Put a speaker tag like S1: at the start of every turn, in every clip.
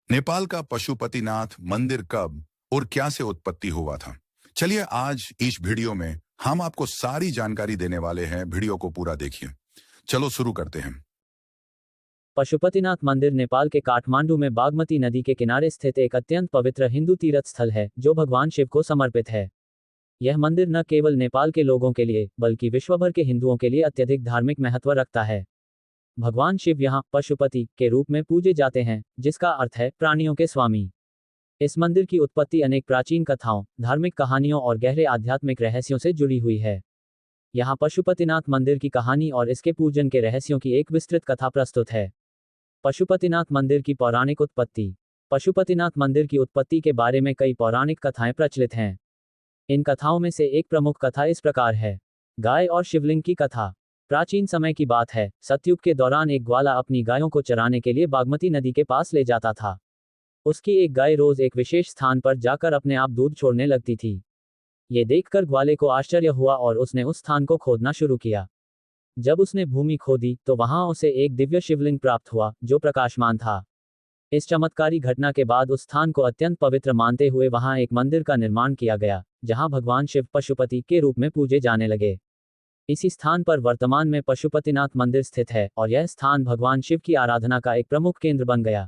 S1: नेपाल का पशुपतिनाथ मंदिर कब और क्या से उत्पत्ति हुआ था? चलिए आज इस वीडियो में हम आपको सारी जानकारी देने वाले हैं। वीडियो को पूरा देखिए। चलो शुरू करते हैं।
S2: पशुपतिनाथ मंदिर नेपाल के काठमांडू में बागमती नदी के किनारे स्थित एक अत्यंत पवित्र हिंदू तीर्थ स्थल है जो भगवान शिव को समर्पित है। यह मंदिर न केवल नेपाल के लोगों के लिए बल्कि विश्वभर के हिंदुओं के लिए अत्यधिक धार्मिक महत्व रखता है। भगवान शिव यहाँ पशुपति के रूप में पूजे जाते हैं, जिसका अर्थ है प्राणियों के स्वामी। इस मंदिर की उत्पत्ति अनेक प्राचीन कथाओं, धार्मिक कहानियों और गहरे आध्यात्मिक रहस्यों से जुड़ी हुई है। यहाँ पशुपतिनाथ मंदिर की कहानी और इसके पूजन के रहस्यों की एक विस्तृत कथा प्रस्तुत है। पशुपतिनाथ मंदिर की पौराणिक उत्पत्ति। पशुपतिनाथ मंदिर की उत्पत्ति के बारे में कई पौराणिक कथाएं प्रचलित हैं। इन कथाओं में से एक प्रमुख कथा इस प्रकार है। गाय और शिवलिंग की कथा। प्राचीन समय की बात है, सतयुग के दौरान एक ग्वाला अपनी गायों को चराने के लिए बागमती नदी के पास ले जाता था। उसकी एक गाय रोज एक विशेष स्थान पर जाकर अपने आप दूध छोड़ने लगती थी। ये देखकर ग्वाले को आश्चर्य हुआ और उसने उस स्थान को खोदना शुरू किया। जब उसने भूमि खोदी तो वहां उसे एक दिव्य शिवलिंग प्राप्त हुआ जो प्रकाशमान था। इस चमत्कारी घटना के बाद उस स्थान को अत्यंत पवित्र मानते हुए वहां एक मंदिर का निर्माण किया गया, जहां भगवान शिव पशुपति के रूप में पूजे जाने लगे। इसी स्थान पर वर्तमान में पशुपतिनाथ मंदिर स्थित है और यह स्थान भगवान शिव की आराधना का एक प्रमुख केंद्र बन गया।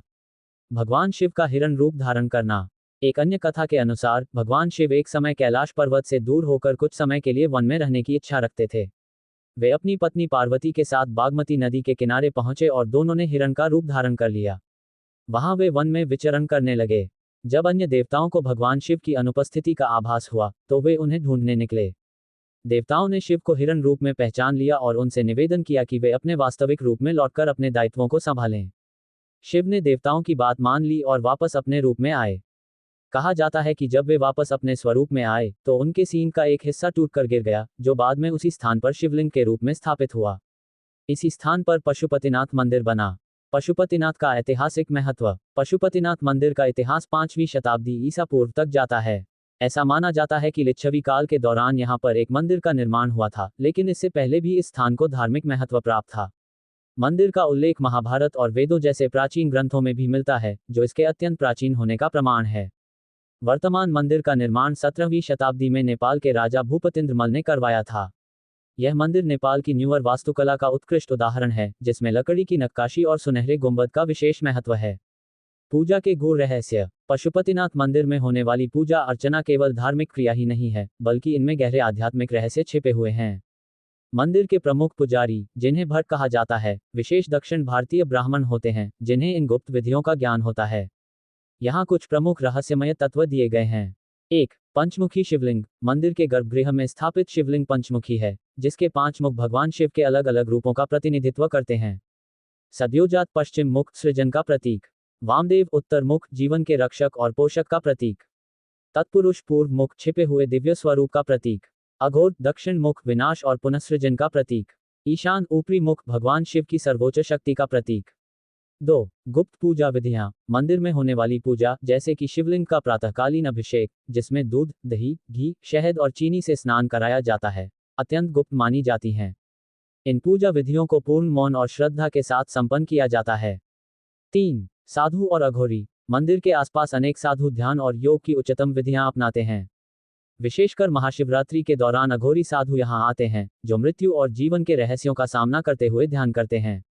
S2: भगवान शिव का हिरण रूप धारण करना। एक अन्य कथा के अनुसार भगवान शिव एक समय कैलाश पर्वत से दूर होकर कुछ समय के लिए वन में रहने की इच्छा रखते थे। वे अपनी पत्नी पार्वती के साथ बागमती नदी के किनारे पहुंचे और दोनों ने हिरण का रूप धारण कर लिया। वहां वे वन में विचरण करने लगे। जब अन्य देवताओं को भगवान शिव की अनुपस्थिति का आभास हुआ तो वे उन्हें ढूंढने निकले। देवताओं ने शिव को हिरण रूप में पहचान लिया और उनसे निवेदन किया कि वे अपने वास्तविक रूप में लौटकर अपने दायित्वों को संभालें। शिव ने देवताओं की बात मान ली और वापस अपने रूप में आए। कहा जाता है कि जब वे वापस अपने स्वरूप में आए तो उनके सींग का एक हिस्सा टूटकर गिर गया, जो बाद में उसी स्थान पर शिवलिंग के रूप में स्थापित हुआ। इसी स्थान पर पशुपतिनाथ मंदिर बना। पशुपतिनाथ का ऐतिहासिक महत्व। पशुपतिनाथ मंदिर का इतिहास 5वीं शताब्दी ईसा पूर्व तक जाता है। ऐसा माना जाता है कि लिच्छवी काल के दौरान यहाँ पर एक मंदिर का निर्माण हुआ था, लेकिन इससे पहले भी इस स्थान को धार्मिक महत्व प्राप्त था। मंदिर का उल्लेख महाभारत और वेदों जैसे प्राचीन ग्रंथों में भी मिलता है, जो इसके अत्यंत प्राचीन होने का प्रमाण है। वर्तमान मंदिर का निर्माण 17वीं शताब्दी में नेपाल के राजा भूपतिंद्रमल ने करवाया था। यह मंदिर नेपाल की न्यूअर वास्तुकला का उत्कृष्ट उदाहरण है, जिसमें लकड़ी की नक्काशी और सुनहरे गुंबद का विशेष महत्व है। पूजा के गूढ़ रहस्य। पशुपतिनाथ मंदिर में होने वाली पूजा अर्चना केवल धार्मिक क्रिया ही नहीं है, बल्कि इनमें गहरे आध्यात्मिक रहस्य छिपे हुए हैं। मंदिर के प्रमुख पुजारी, जिन्हें भट्ट कहा जाता है, विशेष दक्षिण भारतीय ब्राह्मण होते हैं, जिन्हें इन गुप्त विधियों का ज्ञान होता है। यहाँ कुछ प्रमुख रहस्यमय तत्व दिए गए हैं। 1. पंचमुखी शिवलिंग। मंदिर के गर्भगृह में स्थापित शिवलिंग पंचमुखी है, जिसके 5 मुख भगवान शिव के अलग अलग रूपों का प्रतिनिधित्व करते हैं। सद्योजात पश्चिम मुख सृजन का प्रतीक। वामदेव उत्तर मुख जीवन के रक्षक और पोषक का प्रतीक। तत्पुरुष पूर्व मुख छिपे हुए दिव्य स्वरूप का प्रतीक। अघोर दक्षिण मुख विनाश और पुनःसृजन का प्रतीक। ईशान ऊपरी मुख भगवान शिव की सर्वोच्च शक्ति का प्रतीक। 2. गुप्त पूजा विधियां। मंदिर में होने वाली पूजा, जैसे कि शिवलिंग का प्रातःकालीन अभिषेक, जिसमें दूध, दही, घी, शहद और चीनी से स्नान कराया जाता है, अत्यंत गुप्त मानी जाती हैं। इन पूजा विधियों को पूर्ण मौन और श्रद्धा के साथ संपन्न किया जाता है। 3. साधु और अघोरी। मंदिर के आसपास अनेक साधु ध्यान और योग की उच्चतम विधियां अपनाते हैं। विशेषकर महाशिवरात्रि के दौरान अघोरी साधु यहां आते हैं, जो मृत्यु और जीवन के रहस्यों का सामना करते हुए ध्यान करते हैं।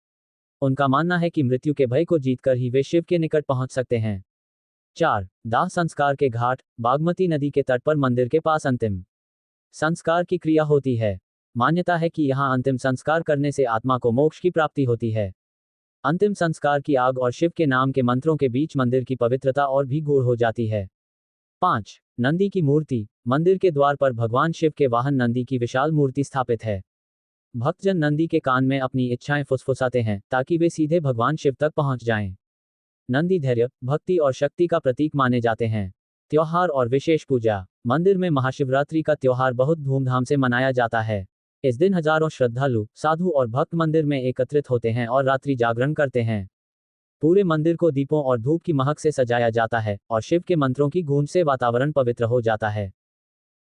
S2: उनका मानना है कि मृत्यु के भय को जीतकर ही वे शिव के निकट पहुंच सकते हैं। 4. दाह संस्कार के घाट। बागमती नदी के तट पर मंदिर के पास अंतिम संस्कार की क्रिया होती है। मान्यता है कि यहाँ अंतिम संस्कार करने से आत्मा को मोक्ष की प्राप्ति होती है। अंतिम संस्कार की आग और शिव के नाम के मंत्रों के बीच मंदिर की पवित्रता और भी गूढ़ हो जाती है। 5. नंदी की मूर्ति। मंदिर के द्वार पर भगवान शिव के वाहन नंदी की विशाल मूर्ति स्थापित है। भक्तजन नंदी के कान में अपनी इच्छाएं फुसफुसाते हैं ताकि वे सीधे भगवान शिव तक पहुंच जाएं। नंदी धैर्य, भक्ति और शक्ति का प्रतीक माने जाते हैं। त्योहार और विशेष पूजा। मंदिर में महाशिवरात्रि का त्योहार बहुत धूमधाम से मनाया जाता है। इस दिन हजारों श्रद्धालु, साधु और भक्त मंदिर में एकत्रित होते हैं और रात्रि जागरण करते हैं। पूरे मंदिर को दीपों और धूप की महक से सजाया जाता है और शिव के मंत्रों की गूंज से वातावरण पवित्र हो जाता है।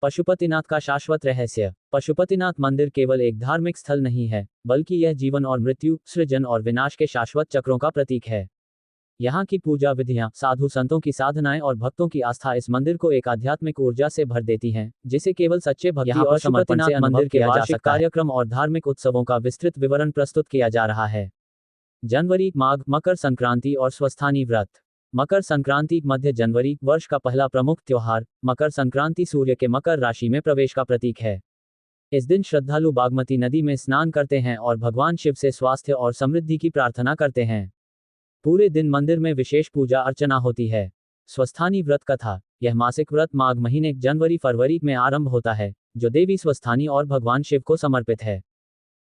S2: पशुपतिनाथ का शाश्वत रहस्य। पशुपतिनाथ मंदिर केवल एक धार्मिक स्थल नहीं है, बल्कि यह जीवन और मृत्यु, सृजन और विनाश के शाश्वत चक्रों का प्रतीक है। यहाँ की पूजा विधियां, साधु संतों की साधनाएं और भक्तों की आस्था इस मंदिर को एक आध्यात्मिक ऊर्जा से भर देती हैं, जिसे केवल सच्चे भक्ति और समर्पण से अनुभव किया जा सकता है। कार्यक्रम और धार्मिक उत्सवों का विस्तृत विवरण प्रस्तुत किया जा रहा है। जनवरी, माघ, मकर संक्रांति और स्वस्थानी व्रत। मकर संक्रांति मध्य जनवरी, वर्ष का पहला प्रमुख त्योहार। मकर संक्रांति सूर्य के मकर राशि में प्रवेश का प्रतीक है। इस दिन श्रद्धालु बागमती नदी में स्नान करते हैं और भगवान शिव से स्वास्थ्य और समृद्धि की प्रार्थना करते हैं। पूरे दिन मंदिर में विशेष पूजा अर्चना होती है। स्वस्थानी व्रत कथा। यह मासिक व्रत माघ महीने जनवरी फरवरी में आरंभ होता है, जो देवी स्वस्थानी और भगवान शिव को समर्पित है।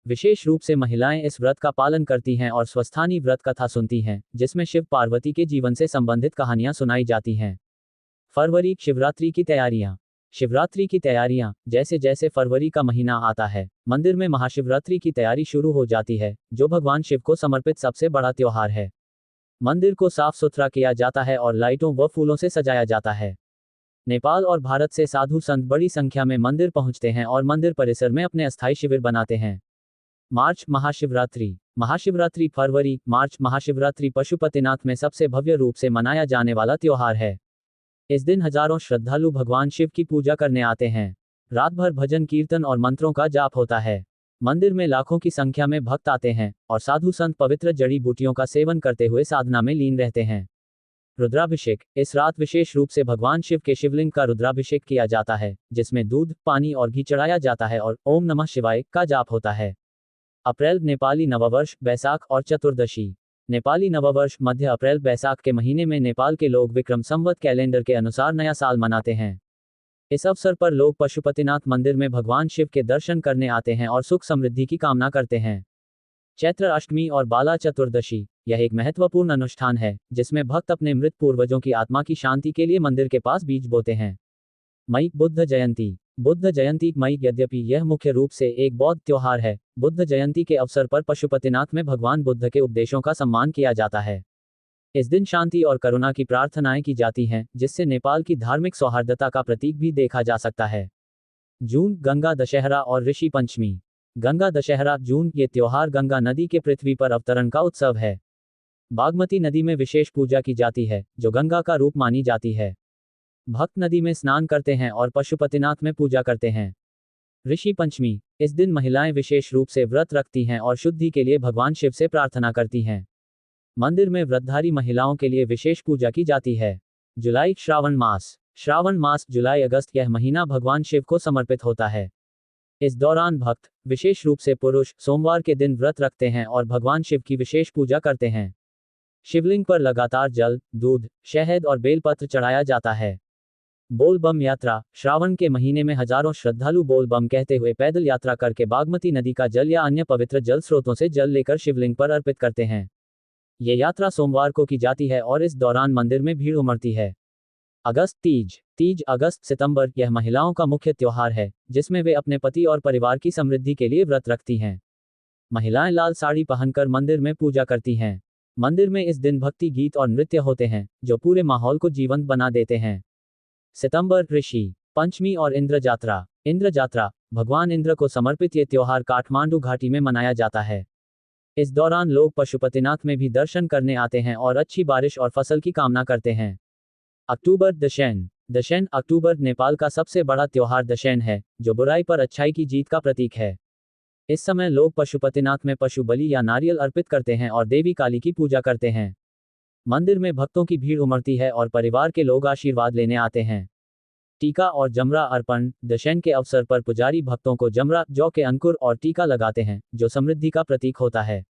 S2: विशेष रूप से महिलाएं इस व्रत का पालन करती हैं और स्वस्थानी व्रत कथा सुनती हैं, जिसमें शिव पार्वती के जीवन से संबंधित कहानियां सुनाई जाती हैं। फरवरी, शिवरात्रि की तैयारियां। शिवरात्रि की तैयारियां। जैसे जैसे फरवरी का महीना आता है, मंदिर में महाशिवरात्रि की तैयारी शुरू हो जाती है, जो भगवान शिव को समर्पित सबसे बड़ा त्योहार है। मंदिर को साफ सुथरा किया जाता है और लाइटों व फूलों से सजाया जाता है। नेपाल और भारत से साधु संत बड़ी संख्या में मंदिर पहुंचते हैं और मंदिर परिसर में अपने अस्थायी शिविर बनाते हैं। मार्च, महाशिवरात्रि। महाशिवरात्रि फरवरी मार्च। महाशिवरात्रि पशुपतिनाथ में सबसे भव्य रूप से मनाया जाने वाला त्योहार है। इस दिन हजारों श्रद्धालु भगवान शिव की पूजा करने आते हैं। रात भर भजन कीर्तन और मंत्रों का जाप होता है। मंदिर में लाखों की संख्या में भक्त आते हैं और साधु संत पवित्र जड़ी बूटियों का सेवन करते हुए साधना में लीन रहते हैं। रुद्राभिषेक। इस रात विशेष रूप से भगवान शिव के शिवलिंग का रुद्राभिषेक किया जाता है, जिसमें दूध, पानी और घी चढ़ाया जाता है और ओम नमः शिवाय का जाप होता है। अप्रैल, नेपाली नववर्ष, बैसाख और चतुर्दशी। नेपाली नववर्ष मध्य अप्रैल बैसाख के महीने में नेपाल के लोग विक्रम संवत कैलेंडर के अनुसार नया साल मनाते हैं। इस अवसर पर लोग पशुपतिनाथ मंदिर में भगवान शिव के दर्शन करने आते हैं और सुख समृद्धि की कामना करते हैं। चैत्र अष्टमी और बाला चतुर्दशी। यह एक महत्वपूर्ण अनुष्ठान है, जिसमें भक्त अपने मृत पूर्वजों की आत्मा की शांति के लिए मंदिर के पास बीज बोते हैं। मई, बुद्ध जयंती। बुद्ध जयंती मई। यद्यपि यह मुख्य रूप से एक बौद्ध त्योहार है, बुद्ध जयंती के अवसर पर पशुपतिनाथ में भगवान बुद्ध के उपदेशों का सम्मान किया जाता है। इस दिन शांति और करुणा की प्रार्थनाएं की जाती हैं, जिससे नेपाल की धार्मिक सौहार्दता का प्रतीक भी देखा जा सकता है। जून, गंगा दशहरा और ऋषि पंचमी। गंगा दशहरा जून। ये त्योहार गंगा नदी के पृथ्वी पर अवतरण का उत्सव है। बागमती नदी में विशेष पूजा की जाती है, जो गंगा का रूप मानी जाती है। भक्त नदी में स्नान करते हैं और पशुपतिनाथ में पूजा करते हैं। ऋषि पंचमी। इस दिन महिलाएं विशेष रूप से व्रत रखती हैं और शुद्धि के लिए भगवान शिव से प्रार्थना करती हैं। मंदिर में व्रतधारी महिलाओं के लिए विशेष पूजा की जाती है। जुलाई, श्रावण मास। श्रावण मास जुलाई अगस्त। यह महीना भगवान शिव को समर्पित होता है। इस दौरान भक्त, विशेष रूप से पुरुष, सोमवार के दिन व्रत रखते हैं और भगवान शिव की विशेष पूजा करते हैं। शिवलिंग पर लगातार जल, दूध, शहद और बेलपत्र चढ़ाया जाता है। बोल बम यात्रा। श्रावण के महीने में हजारों श्रद्धालु बोल बम कहते हुए पैदल यात्रा करके बागमती नदी का जल या अन्य पवित्र जल स्रोतों से जल लेकर शिवलिंग पर अर्पित करते हैं। ये यात्रा सोमवार को की जाती है और इस दौरान मंदिर में भीड़ उमड़ती है। अगस्त, तीज। तीज अगस्त सितंबर। यह महिलाओं का मुख्य त्योहार है, जिसमें वे अपने पति और परिवार की समृद्धि के लिए व्रत रखती हैं। महिलाएं लाल साड़ी पहनकर मंदिर में पूजा करती हैं। मंदिर में इस दिन भक्ति गीत और नृत्य होते हैं, जो पूरे माहौल को जीवंत बना देते हैं। सितंबर, ऋषि पंचमी और इंद्र जात्रा। इंद्र जात्रा। भगवान इंद्र को समर्पित ये त्योहार काठमांडू घाटी में मनाया जाता है। इस दौरान लोग पशुपतिनाथ में भी दर्शन करने आते हैं और अच्छी बारिश और फसल की कामना करते हैं। अक्टूबर, दशैन। दशैन अक्टूबर। नेपाल का सबसे बड़ा त्योहार दशैन है, जो बुराई पर अच्छाई की जीत का प्रतीक है। इस समय लोग पशुपतिनाथ में पशु बलि या नारियल अर्पित करते हैं और देवी काली की पूजा करते हैं। मंदिर में भक्तों की भीड़ उमड़ती है और परिवार के लोग आशीर्वाद लेने आते हैं। टीका और जमरा अर्पण। दशैन के अवसर पर पुजारी भक्तों को जमरा, जौ के अंकुर और टीका लगाते हैं, जो समृद्धि का प्रतीक होता है।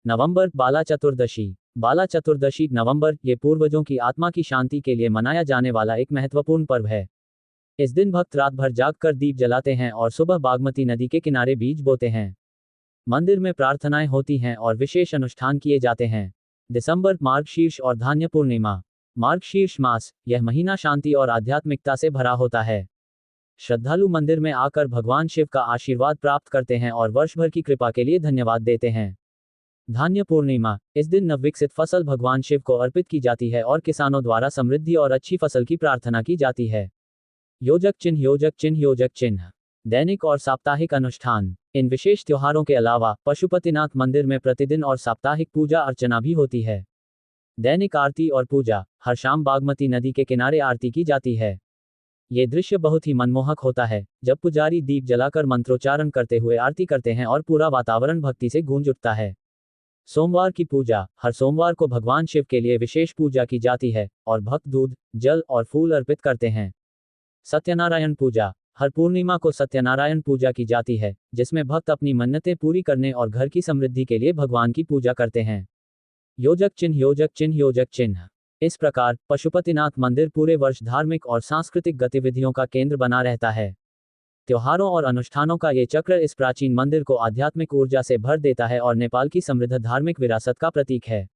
S2: नवंबर, बाला चतुर्दशी। बाला चतुर्दशी नवंबर। ये पूर्वजों की आत्मा की शांति के लिए मनाया जाने वाला एक महत्वपूर्ण पर्व है। इस दिन भक्त रात भर जागकर दीप जलाते हैं और सुबह बागमती नदी के किनारे बीज बोते हैं। मंदिर में प्रार्थनाएं होती हैं और विशेष अनुष्ठान किए जाते हैं। दिसंबर, मार्गशीर्ष और धान्य पूर्णिमा। मार्गशीर्ष मास। यह महीना शांति और आध्यात्मिकता से भरा होता है। श्रद्धालु मंदिर में आकर भगवान शिव का आशीर्वाद प्राप्त करते हैं और वर्ष भर की कृपा के लिए धन्यवाद देते हैं। धान्य पूर्णिमा। इस दिन नवविकसित फसल भगवान शिव को अर्पित की जाती है और किसानों द्वारा समृद्धि और अच्छी फसल की प्रार्थना की जाती है। योजक चिन्ह। योजक चिन्ह। योजक चिन्ह दैनिक और साप्ताहिक अनुष्ठान। इन विशेष त्योहारों के अलावा पशुपतिनाथ मंदिर में प्रतिदिन और साप्ताहिक पूजा अर्चना भी होती है। दैनिक आरती और पूजा। हर शाम बागमती नदी के किनारे आरती की जाती है। ये दृश्य बहुत ही मनमोहक होता है, जब पुजारी दीप जलाकर मंत्रोच्चारण करते हुए आरती करते हैं और पूरा वातावरण भक्ति से गूंज उठता है। सोमवार की पूजा। हर सोमवार को भगवान शिव के लिए विशेष पूजा की जाती है और भक्त दूध, जल और फूल अर्पित करते हैं। सत्यनारायण पूजा। हर पूर्णिमा को सत्यनारायण पूजा की जाती है, जिसमें भक्त अपनी मन्नतें पूरी करने और घर की समृद्धि के लिए भगवान की पूजा करते हैं। योजक चिन्ह, योजक चिन्ह, योजक चिन्ह। इस प्रकार पशुपतिनाथ मंदिर पूरे वर्ष धार्मिक और सांस्कृतिक गतिविधियों का केंद्र बना रहता है। त्योहारों और अनुष्ठानों का ये चक्र इस प्राचीन मंदिर को आध्यात्मिक ऊर्जा से भर देता है और नेपाल की समृद्ध धार्मिक विरासत का प्रतीक है।